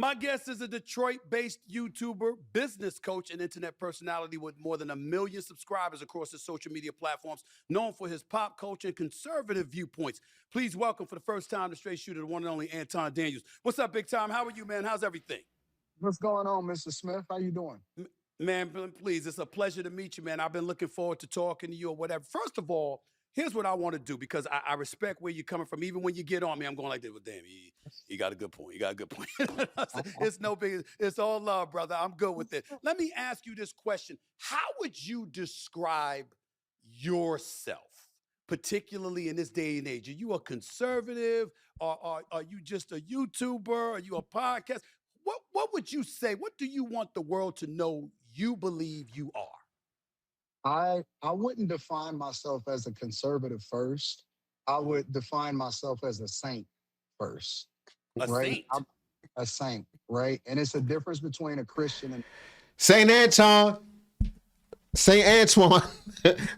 My guest is a Detroit-based YouTuber, business coach, and internet personality with more than 1 million subscribers across his social media platforms, known for his pop culture and conservative viewpoints. Please welcome for the first time the straight shooter, the one and only Anton Daniels. What's up, big time? How are you, man? How's everything? What's going on, Mr. Smith? How you doing? Man, please, it's a pleasure to meet you, man. I've been looking forward to talking to you or whatever. First of all, here's what I want to do because I respect where you're coming from. Even when you get on me, I'm going like this. Well, damn, he got a good point. He got a good point. It's no big. It's all love, brother. I'm good with it. Let me ask you this question: how would you describe yourself, particularly in this day and age? Are you a conservative? Or are you just a YouTuber? Are you a podcast? What would you say? What do you want the world to know you believe you are? I wouldn't define myself as a conservative first. I would define myself as a saint first, A right? saint. I'm a saint, right? And it's a difference between a Christian and Saint Anton, Saint Antoine.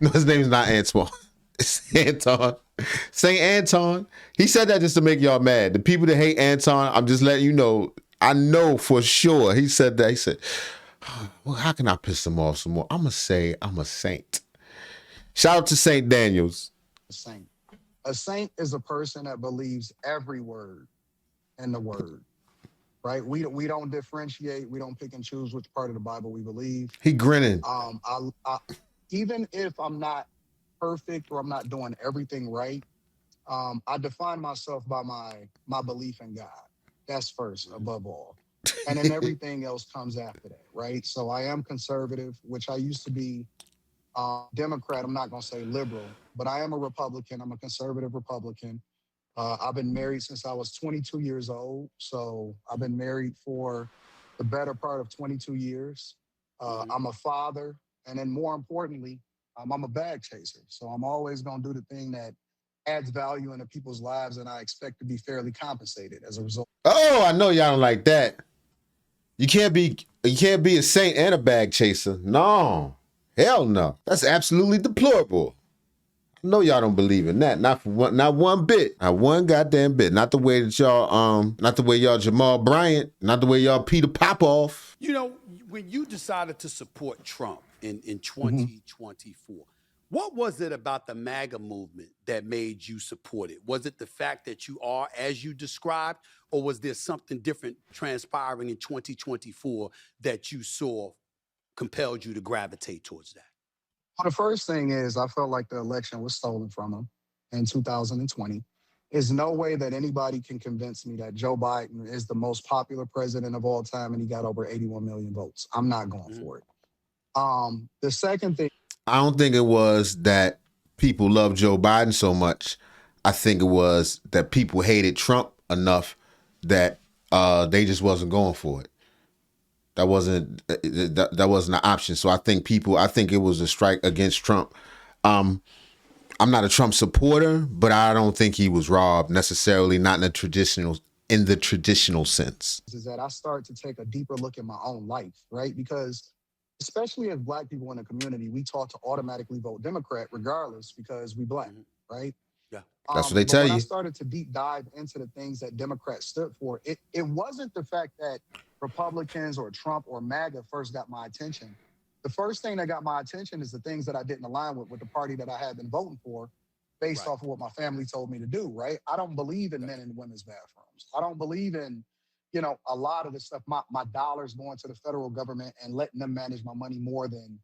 No, his name's not Antoine. It's Anton. Saint Anton. He said that just to make y'all mad. The people that hate Anton, I'm just letting you know. I know for sure. He said that. He said, well, how can I piss him off some more? I'm going to say I'm a saint. Shout out to Saint Daniels. a saint. A saint is a person that believes every word in the word, right? We don't differentiate. We don't pick and choose which part of the Bible we believe. He grinning. Even if I'm not perfect or I'm not doing everything right, I define myself by my belief in God. That's first, above all. And then everything else comes after that, right? So I am conservative, which I used to be Democrat. I'm not going to say liberal, but I am a Republican. I'm a conservative Republican. I've been married since I was 22 years old. So I've been married for the better part of 22 years. I'm a father. And then more importantly, I'm a bag chaser. So I'm always going to do the thing that adds value into people's lives, and I expect to be fairly compensated as a result. Oh, I know y'all don't like that. You can't be a saint and a bag chaser. No. Hell no. That's absolutely deplorable. I know y'all don't believe in that. Not one bit. Not one goddamn bit. Not the way that y'all Jamal Bryant, not the way y'all Peter Popoff. You know, when you decided to support Trump in Mhm. 2024, what was it about the MAGA movement that made you support it? Was it the fact that you are, as you described, or was there something different transpiring in 2024 that you saw compelled you to gravitate towards that? Well, the first thing is I felt like the election was stolen from him in 2020. There's no way that anybody can convince me that Joe Biden is the most popular president of all time and he got over 81 million votes. I'm not going for it. The second thing, I don't think it was that people love Joe Biden so much. I think it was that people hated Trump enough that they just wasn't going for it. That wasn't an option. So I think it was a strike against Trump. I'm not a Trump supporter, but I don't think he was robbed necessarily, not in the traditional sense. is that I start to take a deeper look at my own life, right? Because especially as Black people in the community, we taught to automatically vote Democrat regardless because we Black, right? Yeah. That's what they But tell when I you. started to deep dive into the things that Democrats stood for, it wasn't the fact that Republicans or Trump or MAGA first got my attention. The first thing that got my attention is the things that I didn't align with the party that I had been voting for based Right. off of what my family told me to do, right? I don't believe in men and women's bathrooms. I don't believe in, a lot of the stuff, my dollars going to the federal government and letting them manage my money more than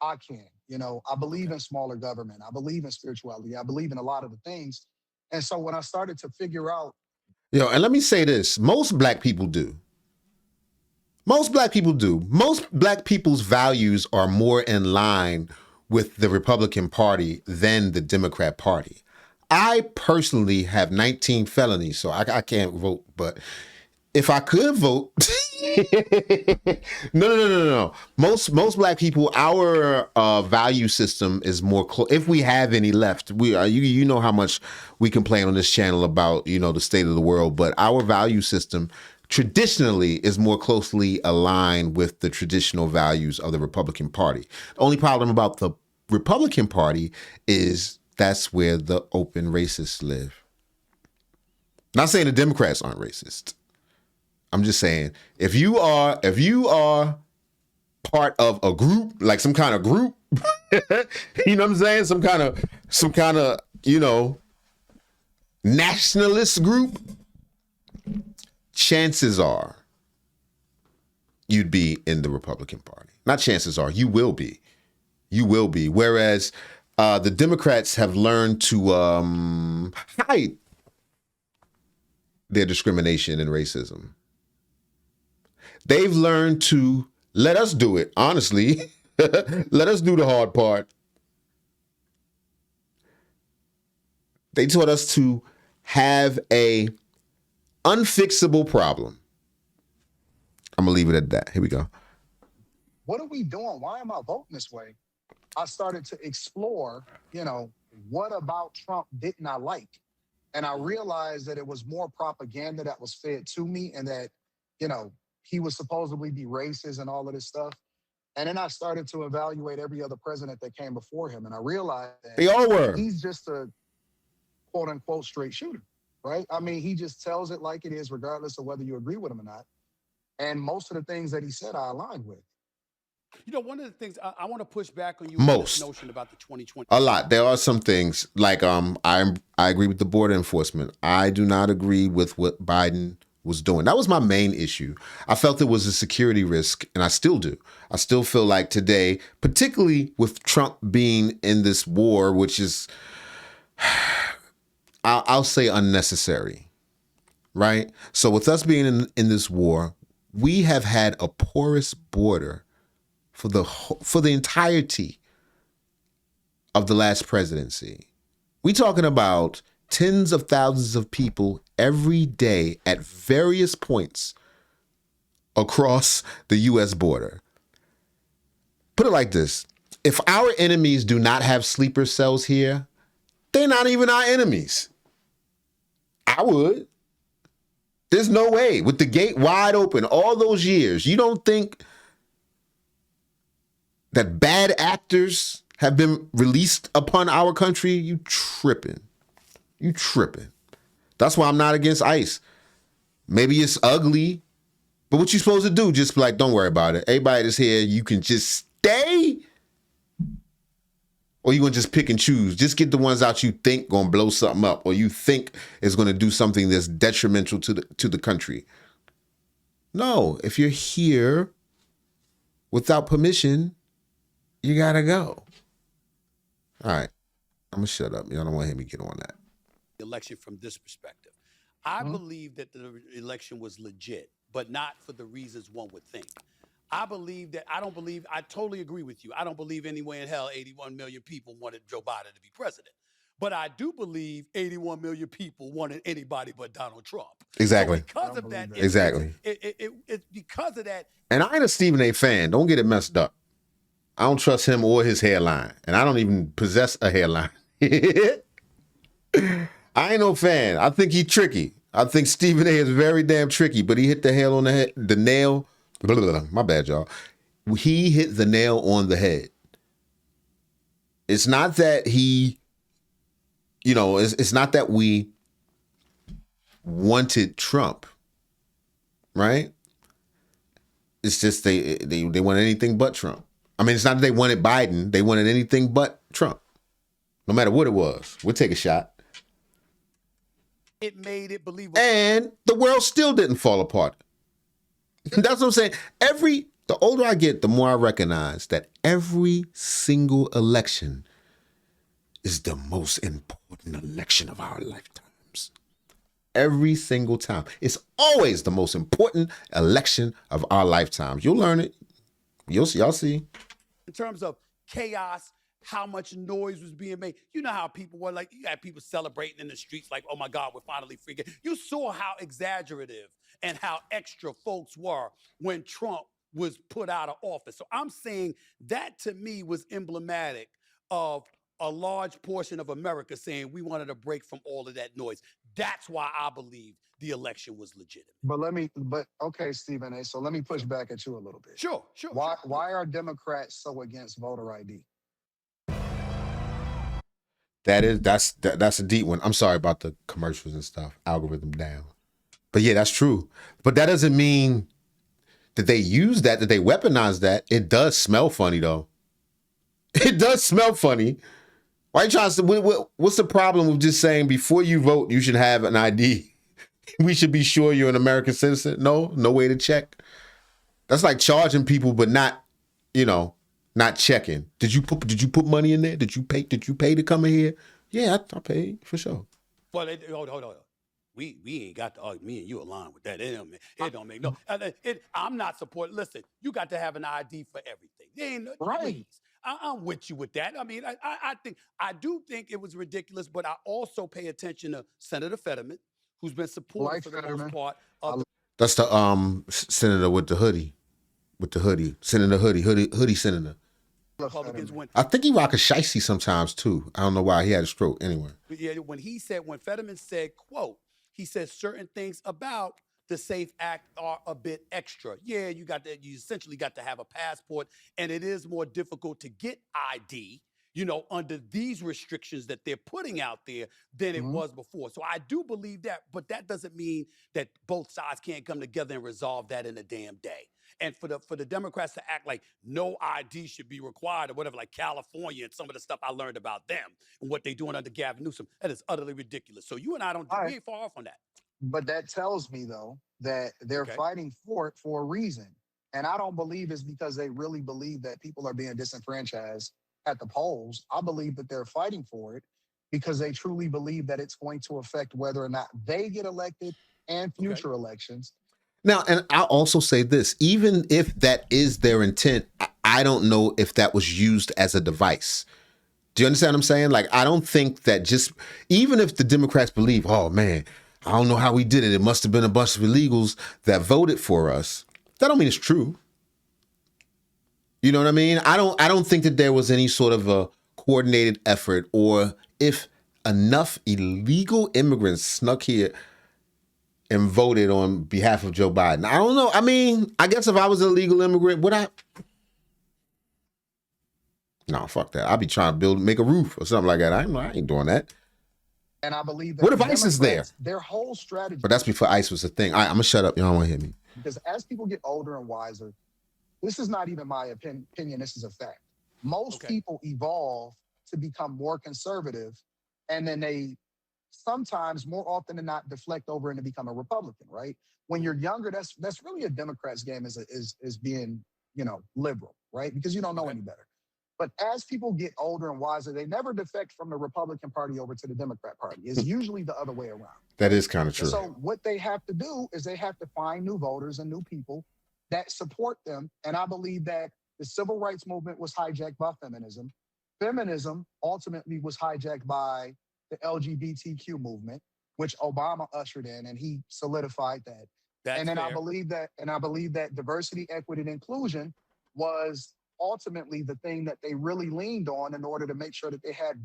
I can. I believe Okay. in smaller government. I believe in spirituality. I believe in a lot of the things. And so when I started to figure out, Yo, and let me say this. Most black people do. Most black people's values are more in line with the Republican Party than the Democrat Party. I personally have 19 felonies, so I can't vote. But if I could vote, no. Most black people, our value system is more if we have any left. We are you know how much we complain on this channel about the state of the world, but our value system traditionally is more closely aligned with the traditional values of the Republican Party. The only problem about the Republican Party is that's where the open racists live. Not saying the Democrats aren't racist. I'm just saying, if you are part of a group, like some kind of group, you know what I'm saying? Some kind of, you know, nationalist group, chances are you'd be in the Republican Party. Not chances are, you will be. You will be. Whereas the Democrats have learned to hide their discrimination and racism. They've learned to let us do it, honestly. Let us do the hard part. They taught us to have a unfixable problem. I'm going to leave it at that. Here we go. What are we doing? Why am I voting this way? I started to explore, you know, what about Trump didn't I like? And I realized that it was more propaganda that was fed to me, and that, you know, he was supposedly be racist and all of this stuff. And then I started to evaluate every other president that came before him. And I realized that They all were. he's just a quote unquote straight shooter, right? I mean, he just tells it like it is, regardless of whether you agree with him or not. And most of the things that he said, I aligned with. You know, one of the things I want to push back on you Most. on this notion about the 2020. A lot. There are some things like I agree with the border enforcement. I do not agree with what Biden was doing. That was my main issue. I felt it was a security risk, and I still do. I still feel like today, particularly with Trump being in this war, which is, I'll say unnecessary, right? So with us being in this war, we have had a porous border for the entirety of the last presidency. We talking about tens of thousands of people every day at various points across the U.S. border. Put it like this. If our enemies do not have sleeper cells here, they're not even our enemies. I would. There's no way. With the gate wide open all those years, you don't think that bad actors have been released upon our country? You tripping. You tripping. That's why I'm not against ICE. Maybe it's ugly, but what you supposed to do? Just be like, don't worry about it. Everybody that's here, you can just stay? Or you gonna just pick and choose? Just get the ones out you think gonna blow something up, or you think is gonna do something that's detrimental to the country. No, if you're here without permission, you gotta go. All right, I'm gonna shut up. Y'all don't want to hear me get on that. Election from this perspective. I believe that the election was legit, but not for the reasons one would think. I totally agree with you. I don't believe anywhere in hell 81 million people wanted Joe Biden to be president. But I do believe 81 million people wanted anybody but Donald Trump. Exactly. So because of that, Exactly. It's because of that. And I ain't a Stephen A. fan. Don't get it messed up. I don't trust him or his hairline. And I don't even possess a hairline. I ain't no fan. I think he's tricky. I think Stephen A. is very damn tricky, but he hit the nail on the head. The nail. Blah, blah, blah. My bad, y'all. He hit the nail on the head. It's not that he, it's not that we wanted Trump, right? It's just they wanted anything but Trump. I mean, it's not that they wanted Biden. They wanted anything but Trump. No matter what it was. We'll take a shot. It made it believable. And the world still didn't fall apart. That's what I'm saying. The older I get, the more I recognize that every single election is the most important election of our lifetimes. Every single time. It's always the most important election of our lifetimes. You'll learn it. Y'all see. In terms of chaos, how much noise was being made. You know how people were like, you had people celebrating in the streets like, oh my God, we're finally free. You saw how exaggerative and how extra folks were when Trump was put out of office. So I'm saying that to me was emblematic of a large portion of America saying we wanted a break from all of that noise. That's why I believe the election was legitimate. Okay, Stephen A. So let me push back at you a little bit. Sure. Why are Democrats so against voter ID? That's a deep one. I'm sorry about the commercials and stuff. Algorithm down. But yeah, that's true. But that doesn't mean that they use that they weaponize that. It does smell funny, though. It does smell funny. Why are you trying to, what's the problem with just saying before you vote, you should have an ID? We should be sure you're an American citizen. No way to check. That's like charging people, but not, not checking. Did you put money in there? Did you pay to come in here? Yeah, I paid for sure. Well, hold on. We ain't got to, me and you align with that. It don't make no. I'm not supporting. Listen, you got to have an ID for everything. They ain't Right. Please. I'm with you with that. I mean, I do think it was ridiculous, but I also pay attention to Senator Fetterman, who's been supported for the most part of That's the senator with the hoodie. Senator hoodie senator. Republicans went. I think he rock a shicey sometimes too. I don't know why he had a stroke anyway. But yeah, when Fetterman said, quote, he said certain things about the SAFE Act are a bit extra. Yeah, you essentially got to have a passport, and it is more difficult to get ID, under these restrictions that they're putting out there than it was before. So I do believe that, but that doesn't mean that both sides can't come together and resolve that in a damn day. And for the Democrats to act like no ID should be required or whatever, like California and some of the stuff I learned about them and what they're doing under Gavin Newsom, that is utterly ridiculous. So you and I we ain't far off on that. But that tells me, though, that they're fighting for it for a reason. And I don't believe it's because they really believe that people are being disenfranchised at the polls. I believe that they're fighting for it because they truly believe that it's going to affect whether or not they get elected and future elections. Now, and I'll also say this, even if that is their intent, I don't know if that was used as a device. Do you understand what I'm saying? Like, I don't think that even if the Democrats believe, oh man, I don't know how we did it. It must have been a bunch of illegals that voted for us. That don't mean it's true. You know what I mean? I don't think that there was any sort of a coordinated effort, or if enough illegal immigrants snuck here and voted on behalf of Joe Biden. I don't know. I mean, I guess if I was an illegal immigrant, would I? No, fuck that. I'd be trying to make a roof or something like that. I ain't doing that. And I believe that what if ICE is there? Their whole strategy. But that's before ICE was a thing. All right, I'm gonna shut up. You don't want to hear me. Because as people get older and wiser, this is not even my opinion. This is a fact. Most people evolve to become more conservative, and then they sometimes, more often than not, deflect over and to become a Republican. Right? When you're younger, that's really a Democrat's game is being liberal, right? Because you don't know any better. But as people get older and wiser, they never defect from the Republican Party over to the Democrat Party. It's usually the other way around. That is kind of true. So what they have to do is they have to find new voters and new people that support them. And I believe that the civil rights movement was hijacked by feminism. Feminism ultimately was hijacked by the LGBTQ movement, which Obama ushered in, and he solidified that. And then fair. I believe that diversity, equity, and inclusion was ultimately the thing that they really leaned on in order to make sure that they had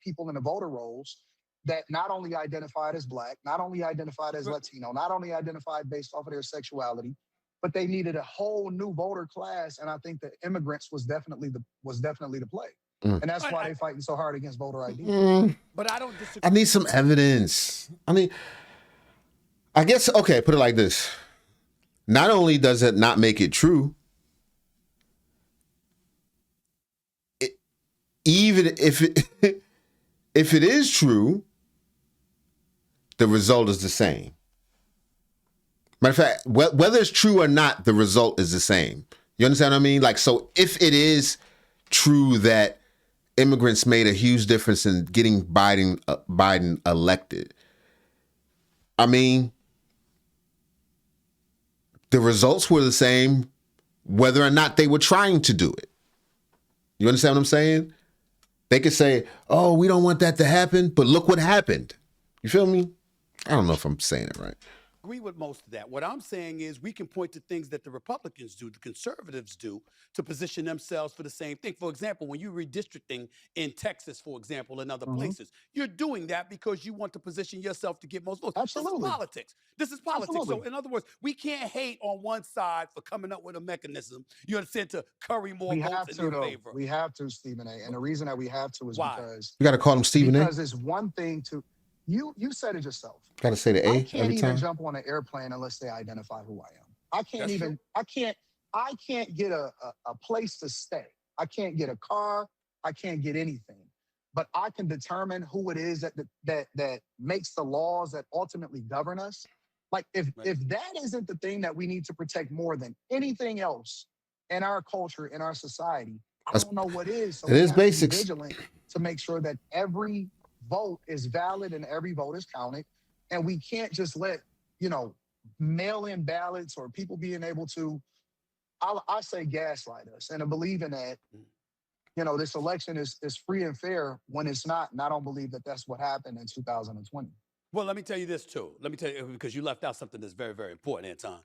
people in the voter rolls that not only identified as Black, not only identified as Latino, not only identified based off of their sexuality, but they needed a whole new voter class. And I think that immigrants was definitely the play. And that's why they're fighting so hard against voter ID. But I don't disagree. I need some evidence. I guess, okay, put it like this. Not only does it not make it true, even if it is true, the result is the same. Matter of fact, whether it's true or not, the result is the same. You understand what I mean? Like, so if it is true that immigrants made a huge difference in getting Biden elected, I mean, the results were the same whether or not they were trying to do it. You understand what I'm saying? They could say, oh, we don't want that to happen, but look what happened. You feel me? I don't know if I'm saying it right. Agree with most of that. What I'm saying is we can point to things that the Republicans do, the conservatives do, to position themselves for the same thing. For example, when you're redistricting in Texas, for example, and other places, you're doing that because you want to position yourself to get most votes. Absolutely. This is politics. This is politics. Absolutely. So in other words, we can't hate on one side for coming up with a mechanism, you understand, to curry more votes in your favor. We have to, Stephen A. And the reason that we have to is because You got to call him Stephen A. Because it's one thing to You said it yourself. Gotta say the I A can't every even time. jump on an airplane unless they identify who I am. I can't That's true. even, I can't get a place to stay. I can't get a car. I can't get anything. But I can determine who it is that makes the laws that ultimately govern us. Like Right. if that isn't the thing that we need to protect more than anything else in our culture, in our society, I That's don't know what is. So it we is have to be basics. vigilant to make sure that every vote is valid and every vote is counted. And we can't just let, you know, mail in ballots or people being able to, I say gaslight us and to believe in that, Mm. you know, this election is free and fair when it's not. And I don't believe that that's what happened in 2020. Well, let me tell you this too. Let me tell you because you left out something that's very, very important, Anton.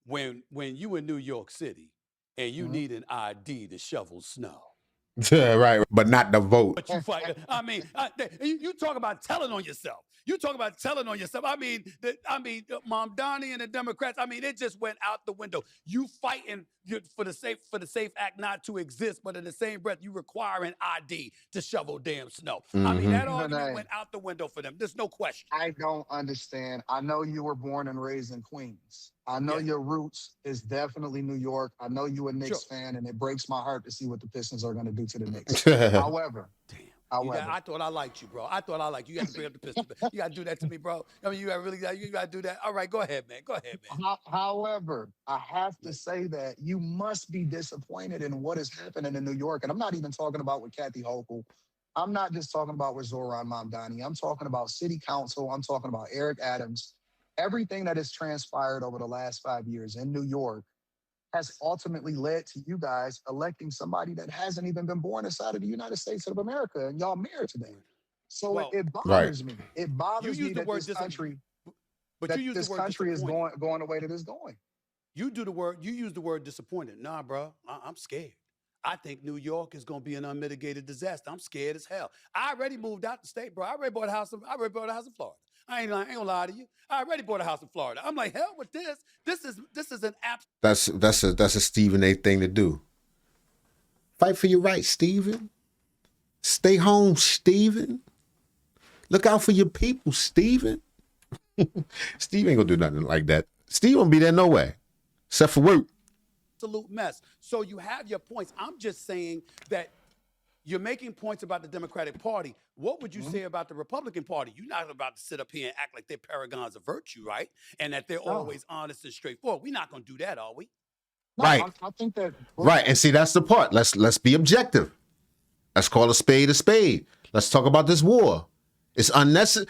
When you in New York City and you Mhm. need an ID to shovel snow, Right, but not the vote. but you fight. I mean, you talk about telling on yourself. You talk about telling on yourself. Mom Donnie and the Democrats. I mean, it just went out the window. You fighting for the safe act not to exist, but in the same breath, you require an ID to shovel damn snow. I mean, Mm-hmm. that Stephen argument A, went out the window for them. There's no question. I don't understand. I know you were born and raised in Queens. I know Yeah, your roots is definitely New York. I know you a sure. Knicks fan, and it breaks my heart to see what the Pistons are going to do to the Knicks. However, Damn. however, I thought I liked you, bro. I thought I liked you. You got to bring up the pistol. You got to do that to me, bro. I mean, you got to do that. All right, go ahead, man. Go ahead, man. however, I have to Right. say that you must be disappointed in what is happening in New York. And I'm not even talking about with Kathy Hochul. I'm not just talking about with Zoran Mamdani. I'm talking about city council. I'm talking about Eric Adams. Everything that has transpired over the last 5 years in New York has ultimately led to you guys electing somebody that hasn't even been born inside of the United States of America, and y'all mayor today. Right. So Well, it Right. bothers me. It you bothers use me the word but you use the this word country is disappointed. going the way that it's going. You use the word disappointed. Nah, bro, I'm scared. I think New York is going to be an unmitigated disaster. I'm scared as hell. I already moved out the state, bro. I already bought a house in Florida. I ain't gonna lie to you. I already bought a house in Florida. I'm like, hell with this. This is an absolute. That's a Stephen A thing to do. Fight for your rights, Stephen. Stay home, Stephen. Look out for your people, Stephen. Steve ain't gonna do nothing like that. Steve won't be there no way, except for work. Absolute mess. So you have your points. I'm just saying that you're making points about the Democratic Party. What would you Mhm. say about the Republican Party? You're not about to sit up here and act like they're paragons of virtue, right? And that they're No, always honest and straightforward. We're not going to do that, are we? no, Right, I think that right. And see, that's the part. Let's be objective. Let's call a spade a spade. Let's talk about this war. It's unnecessary.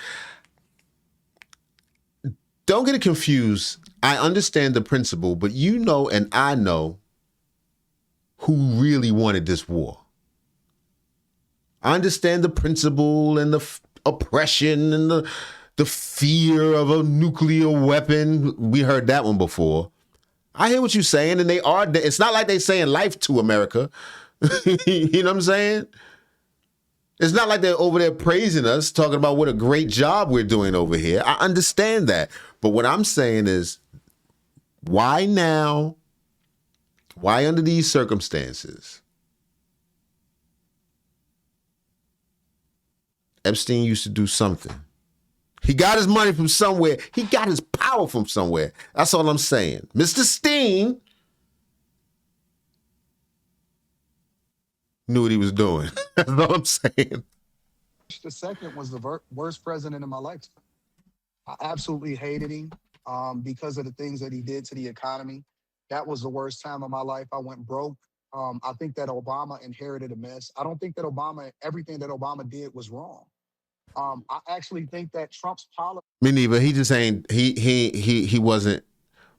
Don't get it confused. I understand the principle, but you know and I know who really wanted this war. I understand the principle and the oppression and the fear of a nuclear weapon. We heard that one before. I hear what you're saying, and they are. It's not like they saying life to America. You know what I'm saying? It's not like they're over there praising us, talking about what a great job we're doing over here. I understand that. But what I'm saying is, why now? Why under these circumstances? Epstein used to do something. He got his money from somewhere. He got his power from somewhere. That's all I'm saying. Mr. Steen knew what he was doing. That's all I'm saying. the second was the worst president in my lifetime. I absolutely hated him because of the things that he did to the economy. That was the worst time of my life. I went broke. I think that Obama inherited a mess. I don't think that everything that Obama did was wrong. I actually think that Trump's policy. Me neither. He just ain't. He wasn't.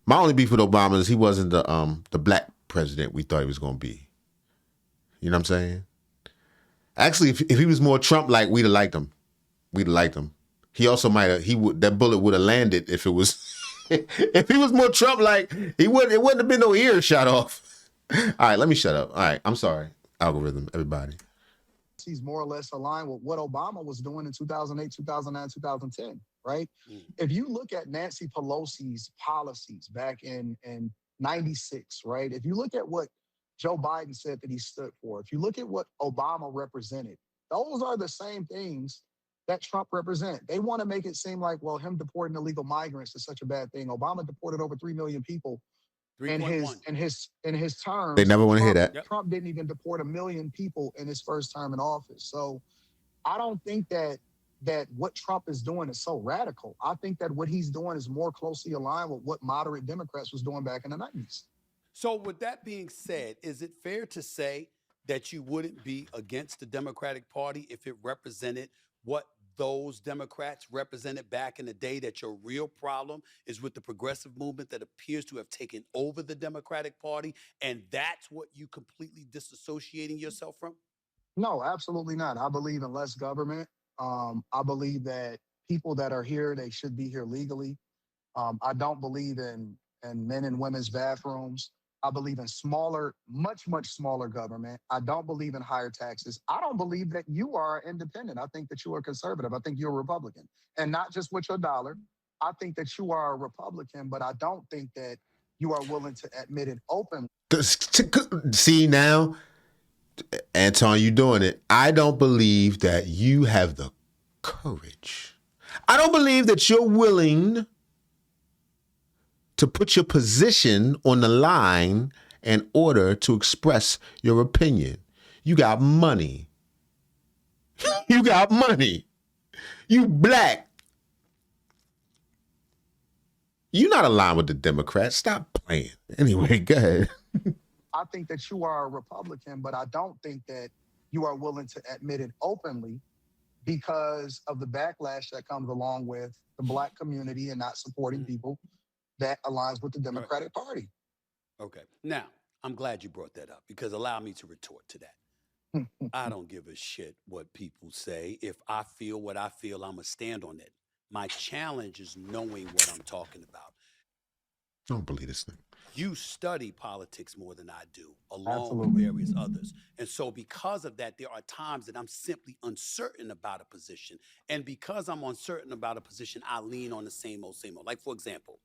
My only beef with Obama is he wasn't the black president we thought he was gonna be. You know what I'm saying? Actually, if he was more Trump like, we'd have liked him. We'd have liked him. He also might have. He would. That bullet would have landed if it was. If he was more Trump like, he would. It wouldn't have been no ear shot off. All right, let me shut up. All right, I'm sorry. Algorithm, everybody. He's more or less aligned with what Obama was doing in 2008, 2009, 2010, right? If you look at Nancy Pelosi's policies back in 96, right? If you look at what Joe Biden said that he stood for, if you look at what Obama represented, those are the same things that Trump represent. They want to make it seem like, well, him deporting illegal migrants is such a bad thing. Obama deported over 3 million people in 3.1. his They terms. never want to hear that. Yep. Trump didn't even deport 1 million people in his first term in office. So I don't think that what Trump is doing is so radical. I think that what he's doing is more closely aligned with what moderate Democrats was doing back in the 90s. So with that being said, is it fair to say that you wouldn't be against the Democratic Party if it represented what those Democrats represented back in the day, that your real problem is with the progressive movement that appears to have taken over the Democratic Party, and that's what you completely disassociating yourself from? No, absolutely not. I believe in less government. I believe that people that are here, they should be here legally. I don't believe in men and women's bathrooms. I believe in smaller, much smaller government. I don't believe in higher taxes. I don't believe that you are independent. I think that you are conservative. I think you're a Republican, and not just with your dollar. I think that you are a Republican, but I don't think that you are willing to admit it openly. See now, Anton, you doing it. I don't believe that you have the courage. I don't believe that you're willing to put your position on the line in order to express your opinion. You got money. You got money. You black. You're not aligned with the Democrats. Stop playing. Anyway, go ahead. I think that you are a Republican, but I don't think that you are willing to admit it openly because of the backlash that comes along with the black community and not supporting people that aligns with the Democratic Party. Okay. Now, I'm glad you brought that up, because allow me to retort to that. I don't give a shit what people say. If I feel what I feel, I'm going to stand on it. My challenge is knowing what I'm talking about. I don't believe this thing. You study politics more than I do, along Absolutely. with various others. And so because of that, there are times that I'm simply uncertain about a position. And because I'm uncertain about a position, I lean on the same old, same old. Like, for example,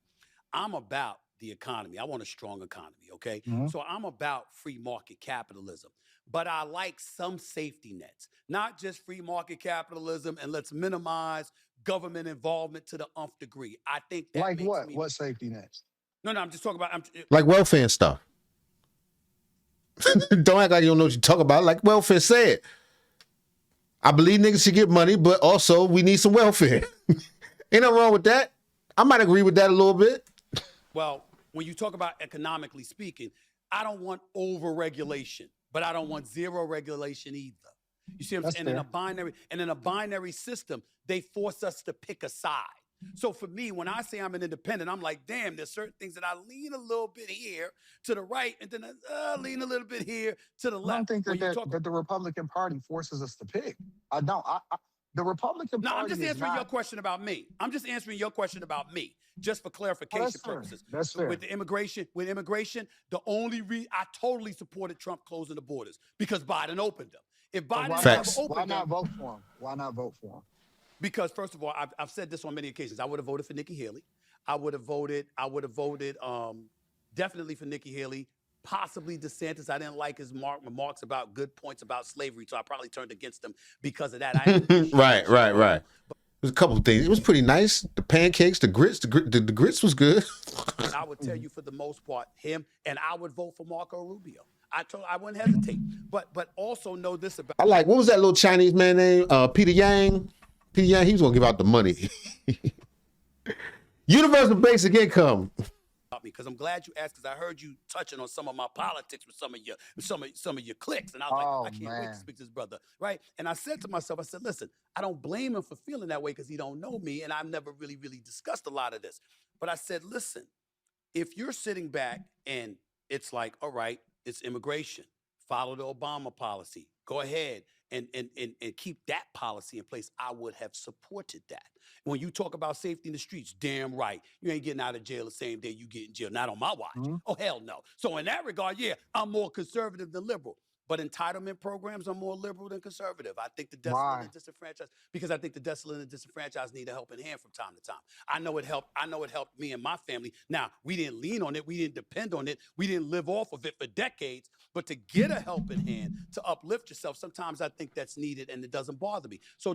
I'm about the economy. I want a strong economy, okay? Mhm. So I'm about free market capitalism. But I like some safety nets, not just free market capitalism and let's minimize government involvement to the nth degree. I think that Like makes what? me. What safety nets? No, I'm just talking about. Like welfare and stuff. Don't act like you don't know what you talk about. Like welfare said. I believe niggas should get money, but also we need some welfare. Ain't nothing wrong with that. I might agree with that a little bit. Well, when you talk about economically speaking, I don't want over-regulation, but I don't want zero regulation either. You see what I'm That's saying? fair. And in a binary system, they force us to pick a side. So for me, when I say I'm an independent, I'm like, damn, there's certain things that I lean a little bit here to the right, and then lean a little bit here to the I don't left. think When you talk, that the Republican Party forces us to pick. I don't. The Republican no, I'm Party just is answering your not. question about me. I'm just answering your question about me, just for Oh, clarification that's fair. purposes. That's With fair. the immigration, the only I totally supported Trump closing the borders because Biden opened them. If But Biden never Facts. why opened not them, vote for him? Why not vote for him? because first of all, I've said this on many occasions. I would have voted for Nikki Haley. I would have voted definitely for Nikki Haley. Possibly DeSantis. I didn't like his remarks about good points about slavery, so I probably turned against him because of that. I didn't appreciate Right. it. There's a couple of things. It was pretty nice. The pancakes, the grits, the grits was good. I would tell you for the most part, him, and I would vote for Marco Rubio. I wouldn't hesitate. But also know this about I like, what was that little Chinese man name? Peter Yang. Peter Yang, he was gonna give out the money. Universal basic income. me, because I'm glad you asked, because I heard you touching on some of my politics with some of your cliques. And I was Oh like, I can't wait to man. speak to this brother. Right. And I said to myself, I said, listen, I don't blame him for feeling that way because he don't know me. And I've never really discussed a lot of this. But I said, listen, if you're sitting back and it's like, all right, it's immigration, follow the Obama policy, go ahead and keep that policy in place, I would have supported that. When you talk about safety in the streets, damn right, you ain't getting out of jail the same day you get in jail, not on my watch. Mhm. Oh, hell no. So in that regard, yeah, I'm more conservative than liberal. But entitlement programs are more liberal than conservative. I think the desolate Why? and disenfranchised, because I think the desolate and disenfranchised need a helping hand from time to time. I know it helped. I know it helped me and my family. Now, we didn't lean on it. We didn't depend on it. We didn't live off of it for decades. But to get a helping hand, to uplift yourself, sometimes I think that's needed, and it doesn't bother me. So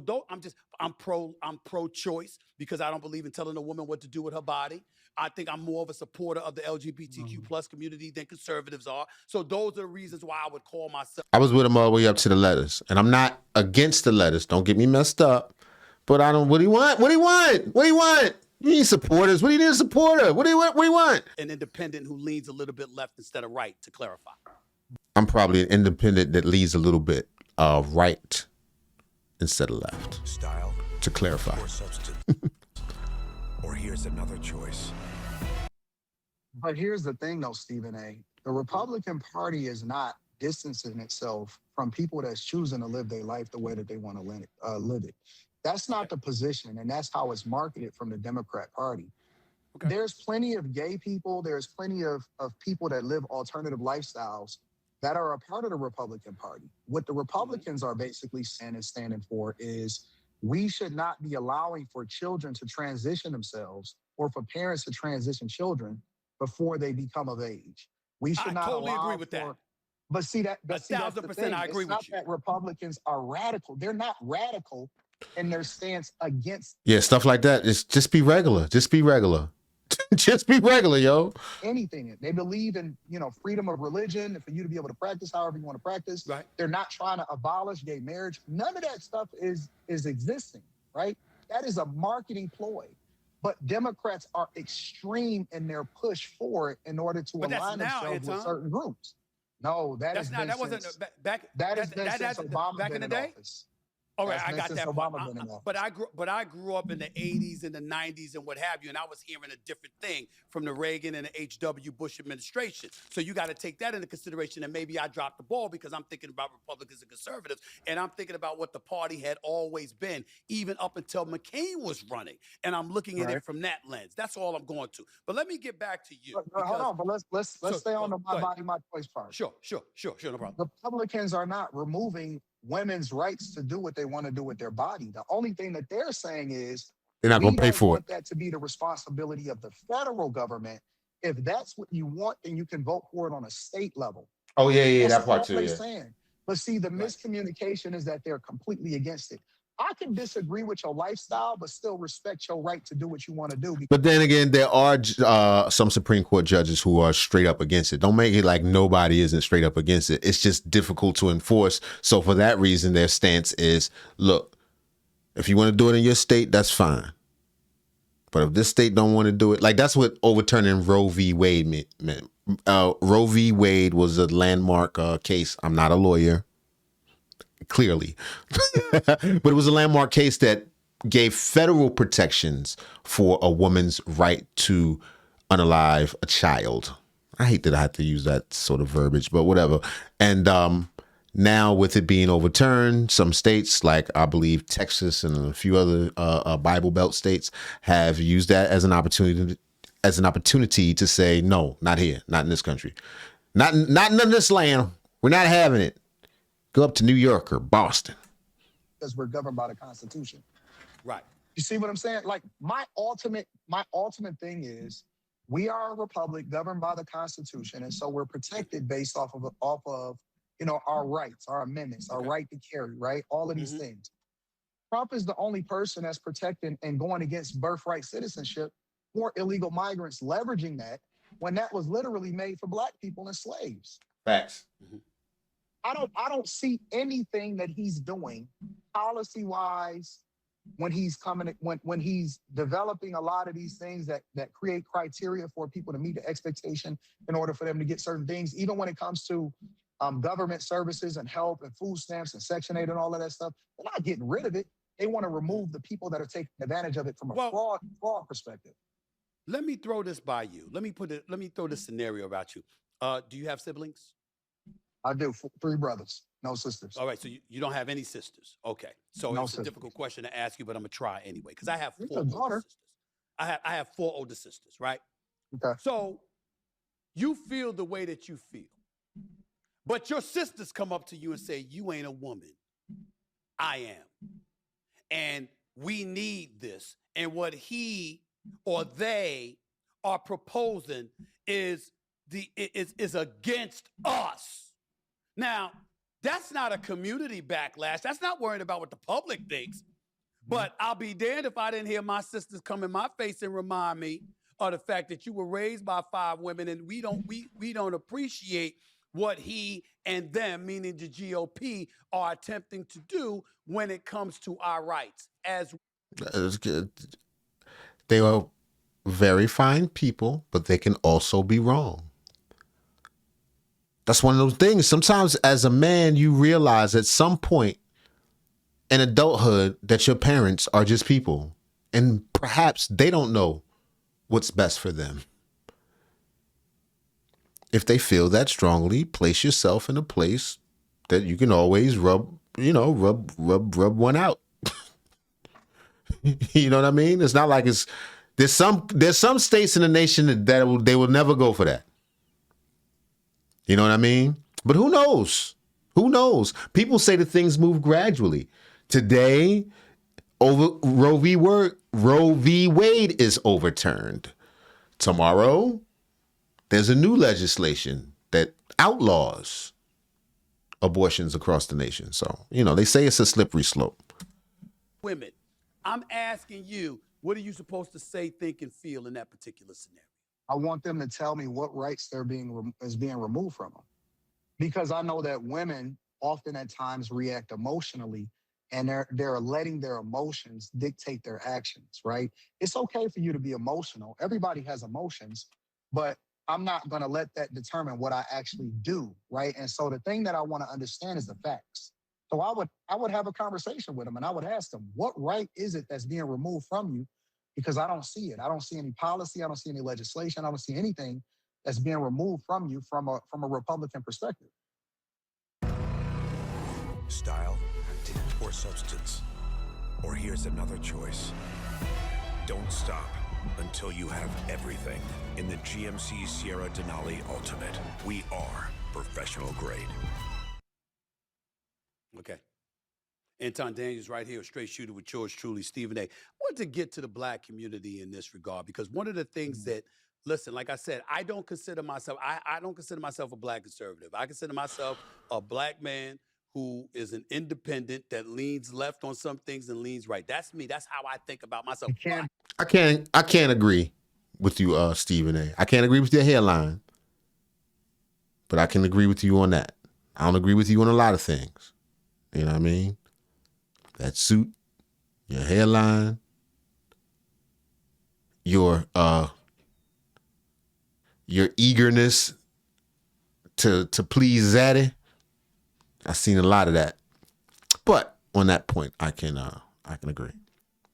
I'm pro-choice because I don't believe in telling a woman what to do with her body. I think I'm more of a supporter of the LGBTQ plus community than conservatives are. So those are the reasons why I would call myself. I was with him all the way up to the letters, and I'm not against the letters. Don't get me messed up. But I don't. What do you want? What do you want? What do you want? You need supporters. What do you need a supporter? What do you want? What do you want? An independent who leans a little bit left instead of right, to clarify. I'm probably an independent that leads a little bit right instead of left. Style To clarify. or substance. Or here's another choice. But here's the thing, though, Stephen A. The Republican Party is not distancing itself from people that's choosing to live their life the way that they want to live it. That's not the position, and that's how it's marketed from the Democrat Party. Okay. There's plenty of gay people. There's plenty of people that live alternative lifestyles that are a part of the Republican Party. What the Republicans are basically saying and standing for is we should not be allowing for children to transition themselves or for parents to transition children before they become of age. We should not totally allow agree with that. But see that. But see, that's the 1,000% thing. I agree it's with not you. that Republicans are radical. They're not radical in their stance against Yeah, stuff like that. Just be regular. Just be regular. Just be regular, yo. anything. They believe in, freedom of religion and for you to be able to practice however you want to practice. Right. They're not trying to abolish gay marriage. None of that stuff is existing, right? That is a marketing ploy. But Democrats are extreme in their push for it in order to But that's align now, themselves with Anton. certain groups. No, That's not. That wasn't back. That has been since Obama back been in the day. office. All right, That's I been got since that Obama point. been in office. But I grew up in the 80s and the 90s and what have you, and I was hearing a different thing from the Reagan and the H.W. Bush administration. So you got to take that into consideration, and maybe I dropped the ball because I'm thinking about Republicans and conservatives, and I'm thinking about what the party had always been, even up until McCain was running, and I'm looking at it from that lens. That's all I'm going to. But let me get back to you. Hold on, but let's stay on the go my ahead. body, my choice part. Sure, no problem. Republicans are not removing women's rights to do what they want to do with their body. The only thing that they're saying is They're not we going to pay don't for want it. that to be the responsibility of the federal government. If that's what you want, then you can vote for it on a state level. Oh, yeah, That's that part all too, they're yeah. saying. But see, the miscommunication is that they're completely against it. I can disagree with your lifestyle, but still respect your right to do what you want to do. But then again, there are some Supreme Court judges who are straight up against it. Don't make it like nobody isn't straight up against it. It's just difficult to enforce. So for that reason, their stance is, look, if you want to do it in your state, that's fine. But if this state don't want to do it, like that's what overturning Roe v. Wade meant. Roe v. Wade was a landmark case. I'm not a lawyer, clearly. But it was a landmark case that gave federal protections for a woman's right to unalive a child. I hate that I have to use that sort of verbiage, but whatever. And now with it being overturned, some states, like I believe Texas and a few other Bible Belt states, have used that as an opportunity to say, no, not here, not in this country, not in this land. We're not having it. Go up to New York or Boston. Because we're governed by the Constitution. Right. You see what I'm saying? Like my ultimate thing is we are a republic governed by the Constitution, and so we're protected based off of our rights, our amendments, our right to carry, right? All of these things. Trump is the only person that's protecting and going against birthright citizenship for illegal migrants, leveraging that when that was literally made for black people and slaves. Facts. I don't see anything that he's doing policy-wise when he's developing a lot of these things that create criteria for people to meet the expectation in order for them to get certain things, even when it comes to government services and help and food stamps and Section 8 and all of that stuff. They're not getting rid of it. They want to remove the people that are taking advantage of it from a fraud perspective. Let me throw this by you. Let me throw this scenario about you. Do you have siblings? I do. 3 brothers, no sisters. All right, so you don't have any sisters. Okay, so No it's sisters. a difficult question to ask you, but I'm gonna try anyway because I have It's 4 a older daughter. sisters. I have 4 older sisters, right? Okay. So you feel the way that you feel, But your sisters come up to you and say, you ain't a woman. I am. And we need this. And what he or they are proposing is against us. Now, that's not a community backlash. That's not worrying about what the public thinks. But I'll be damned if I didn't hear my sisters come in my face and remind me of the fact that you were raised by 5 women, and we don't appreciate what he and them, meaning the GOP, are attempting to do when it comes to our rights. They are very fine people, but they can also be wrong. That's one of those things. Sometimes as a man, you realize at some point in adulthood that your parents are just people, and perhaps they don't know what's best for them. If they feel that strongly, place yourself in a place that you can always rub one out. You know what I mean? It's not like there's some states in the nation that they will never go for that. You know what I mean? But who knows? Who knows? People say that things move gradually. Today, Roe v. Wade is overturned. Tomorrow, there's a new legislation that outlaws abortions across the nation. So, they say it's a slippery slope. Women, I'm asking you, what are you supposed to say, think, and feel in that particular scenario? I want them to tell me what rights is being removed from them, because I know that women often at times react emotionally, and they're letting their emotions dictate their actions. Right? It's okay for you to be emotional. Everybody has emotions, but I'm not going to let that determine what I actually do. Right? And so the thing that I want to understand is the facts. So I would have a conversation with them, and I would ask them, what right is it that's being removed from you? Because I don't see it. I don't see any policy. I don't see any legislation. I don't see anything that's being removed from you from a Republican perspective. Style or substance? Or here's another choice. Don't stop until you have everything. In the GMC Sierra Denali Ultimate, we are professional grade. Okay. Anton Daniels right here, straight shooter with yours truly, Stephen A. I want to get to the black community in this regard, because one of the things that, listen, like I said, I don't consider myself a black conservative. I consider myself a black man who is an independent that leans left on some things and leans right. That's me. That's how I think about myself. I can't agree with you, Stephen A. I can't agree with your hairline, but I can agree with you on that. I don't agree with you on a lot of things. You know what I mean? That suit, your hairline, your eagerness to please Zaddy. I've seen a lot of that. But on that point, I can agree.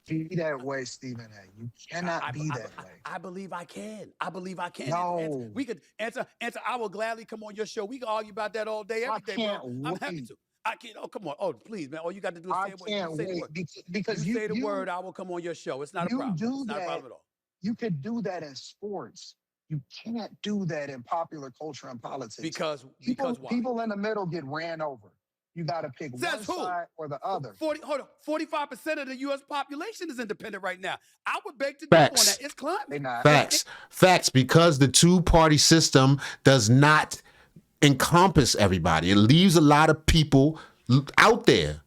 Be that way, Stephen A. You cannot be that way. I believe I can. I believe I can. No. We could answer. I will gladly come on your show. We can argue about that all day, every day, bro. I'm happy to. I can't. Oh, come on. Oh, please, man. All you got to do is say the word. Because you say the word, I will come on your show. It's not a problem. It's not a problem at all. You could do that in sports. You can't do that in popular culture and politics. Because why? People in the middle get ran over. You got to pick one side or the other. 45% of the U.S. population is independent right now. I would beg to differ on that. It's climbing. Facts. Because the two-party system does not encompass everybody. It leaves a lot of people out there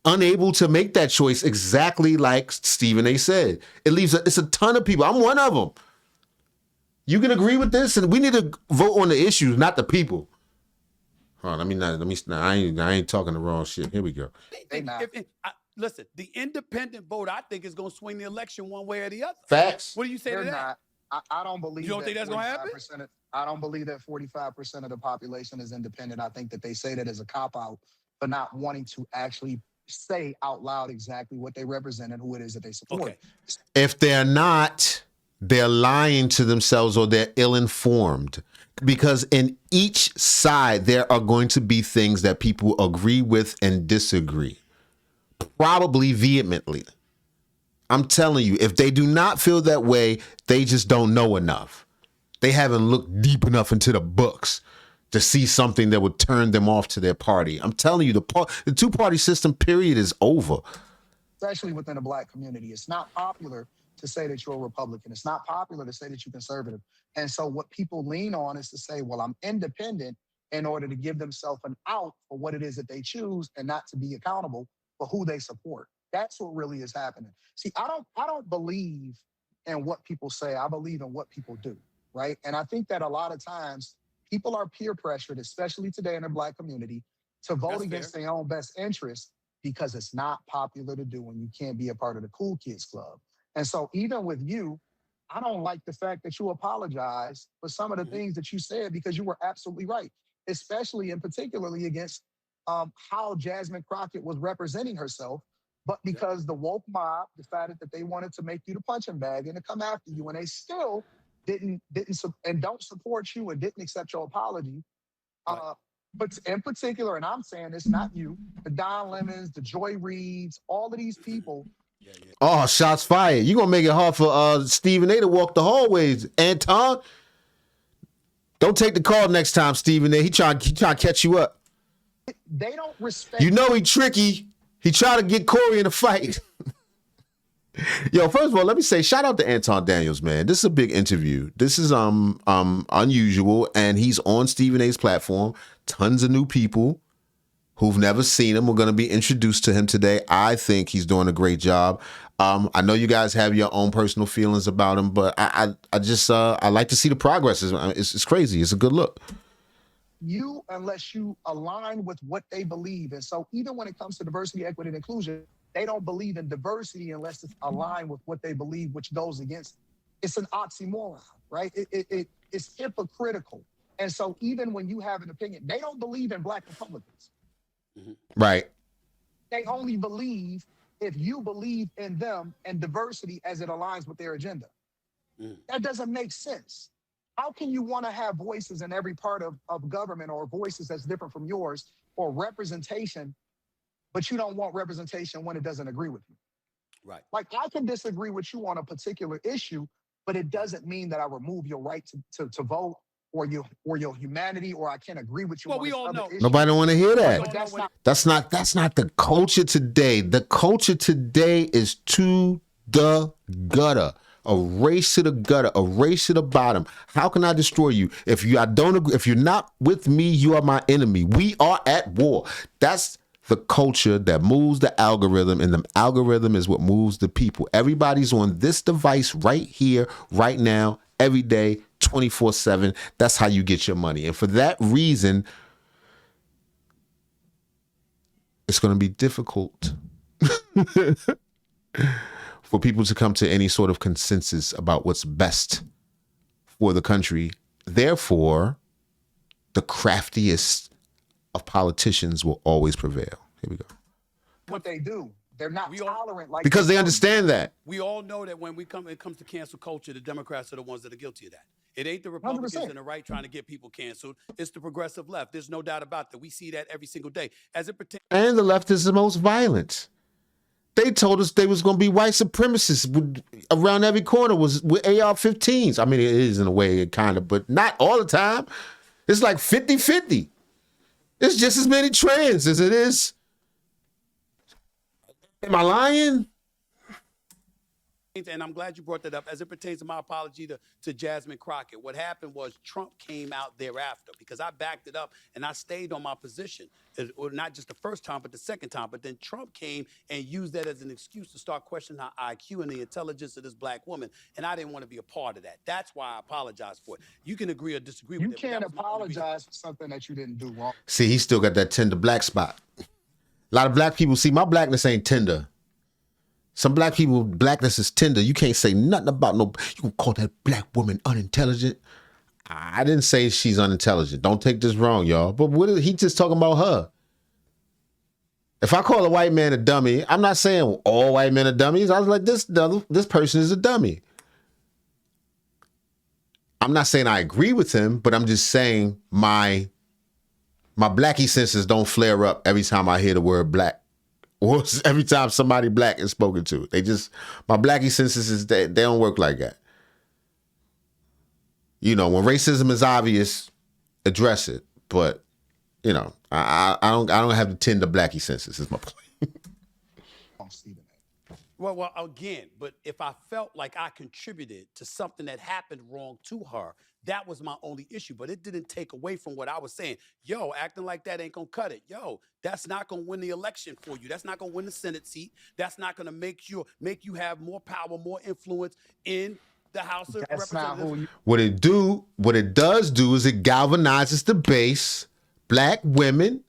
unable to make that choice, exactly like Stephen A. said. It's a ton of people. I'm one of them. You can agree with this, and we need to vote on the issues, not the people. Hold on, I ain't talking the wrong shit. Here we go. Listen, the independent vote, I think, is going to swing the election one way or the other. Facts. What do you say to that? I don't believe. You don't think that's going to happen? I don't believe that 45% of the population is independent. I think that they say that as a cop-out, but not wanting to actually say out loud exactly what they represent and who it is that they support. Okay. If they're not, they're lying to themselves or they're ill-informed. Because in each side, there are going to be things that people agree with and disagree, probably vehemently. I'm telling you, if they do not feel that way, they just don't know enough. They haven't looked deep enough into the books to see something that would turn them off to their party. I'm telling you, the two-party system period is over. Especially within the Black community. It's not popular to say that you're a Republican. It's not popular to say that you're conservative. And so what people lean on is to say, well, I'm independent, in order to give themselves an out for what it is that they choose and not to be accountable for who they support. That's what really is happening. See, I don't believe in what people say. I believe in what people do, right? And I think that a lot of times people are peer pressured, especially today in the Black community, to vote against their own best interest because it's not popular to do and you can't be a part of the cool kids club. And so even with you, I don't like the fact that you apologize for some of the things that you said, because you were absolutely right, especially and particularly against how Jasmine Crockett was representing herself. But because the woke mob decided that they wanted to make you the punching bag and to come after you, and they still didn't and don't support you and didn't accept your apology. But in particular, and I'm saying it's not you, the Don Lemons, the Joy Reids, all of these people. Oh, shots fired. You're going to make it hard for Stephen A to walk the hallways. Anton, don't take the call next time, Stephen A. He trying to catch you up. They don't respect. You know he tricky. He tried to get Corey in a fight. Yo, first of all, let me say shout out to Anton Daniels, man. This is a big interview. This is unusual, and he's on Stephen A's platform. Tons of new people who've never seen him are going to be introduced to him today. I think he's doing a great job. I know you guys have your own personal feelings about him, but I just I like to see the progress. It's crazy. It's a good look. You, unless you align with what they believe. And so even when it comes to diversity, equity, and inclusion, they don't believe in diversity unless it's aligned with what they believe, which goes against. It's an oxymoron, right? It's hypocritical. And so even when you have an opinion, they don't believe in Black Republicans. Right. They only believe if you believe in them and diversity as it aligns with their agenda. That doesn't make sense. How can you want to have voices in every part of government, or voices that's different from yours, or representation, but you don't want representation when it doesn't agree with you? Right. Like, I can disagree with you on a particular issue, but it doesn't mean that I remove your right to vote, or your humanity, or I can't agree with you. Well, on we this all other know. issue. Nobody don't want to hear that. But That's not the culture today. The culture today is to the gutter. A race to the gutter, a race to the bottom. How can I destroy you? If you're not with me, you are my enemy. We are at war. That's the culture that moves the algorithm, and the algorithm is what moves the people. Everybody's on this device right here, right now, every day, 24/7. That's how you get your money. And for that reason, it's going to be difficult for people to come to any sort of consensus about what's best for the country. Therefore, the craftiest of politicians will always prevail. Here we go. What they do, they're not tolerant. Like, because they understand that. We all know that when it comes to cancel culture, the Democrats are the ones that are guilty of that. It ain't the Republicans 100%. and the right trying to get people canceled. It's the progressive left. There's no doubt about that. We see that every single day. As it pertains. And the left is the most violent. They told us they was going to be white supremacists around every corner with AR-15s. I mean, it is in a way, kind of, but not all the time. It's like 50-50. It's just as many trans as it is. Am I lying? And I'm glad you brought that up. As it pertains to my apology to Jasmine Crockett, what happened was Trump came out thereafter, because I backed it up and I stayed on my position. Not just the first time, but the second time. But then Trump came and used that as an excuse to start questioning her IQ and the intelligence of this Black woman. And I didn't want to be a part of that. That's why I apologize for it. You can agree or disagree with it. You can't apologize for something that you didn't do wrong. See, he still got that tender black spot. A lot of Black people, see, my blackness ain't tender. Some Black people, blackness is tender. You can't say nothing about you can call that Black woman unintelligent. I didn't say she's unintelligent. Don't take this wrong, y'all. But he just talking about her. If I call a white man a dummy, I'm not saying all white men are dummies. I was like, this person is a dummy. I'm not saying I agree with him, but I'm just saying my Blackie senses don't flare up every time I hear the word Black. Or every time somebody Black is spoken to. My Blackie senses, they don't work like that. You know, when racism is obvious, address it. But you know, I don't have the tender blacky senses. Is my point. Stephen A. Well, again, but if I felt like I contributed to something that happened wrong to her, that was my only issue. But it didn't take away from what I was saying. Yo, acting like that ain't gonna cut it. Yo, that's not gonna win the election for you. That's not gonna win the Senate seat. That's not gonna make you have more power, more influence in the House of That's not Representatives. who you. What it does do is it galvanizes the base, black women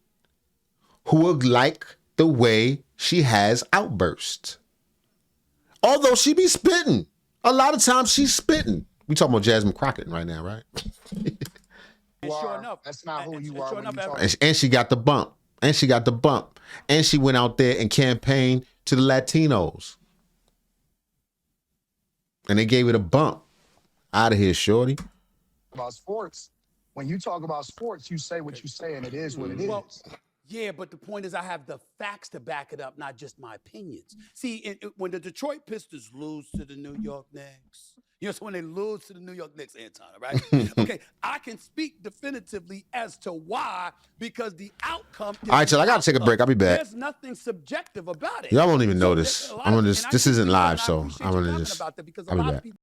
who would like the way she has outbursts. Although she be spitting. A lot of times she's spitting. We talking about Jasmine Crockett right now, right? And sure enough, That's not who you and are. sure when enough, you talk- And she got the bump. And she got the bump. And she went out there and campaigned to the Latinos. And they gave it a bump. Out of here, shorty. about sports. When you talk about sports, you say what you say, and it is what it is. Well, yeah, but the point is I have the facts to back it up, not just my opinions. See, when the Detroit Pistons lose to the New York Knicks, so when they lose to the New York Knicks, Anton, right? Okay, I can speak definitively as to why, because the outcome is All right, Chill, I got to take a break. I'll be back. There's nothing subjective about it. Y'all won't even So notice. a lot I'm of- gonna and just, I this can isn't speak on it, live, and I so appreciate I'm you gonna talking just, about that because a I'll be lot of back. people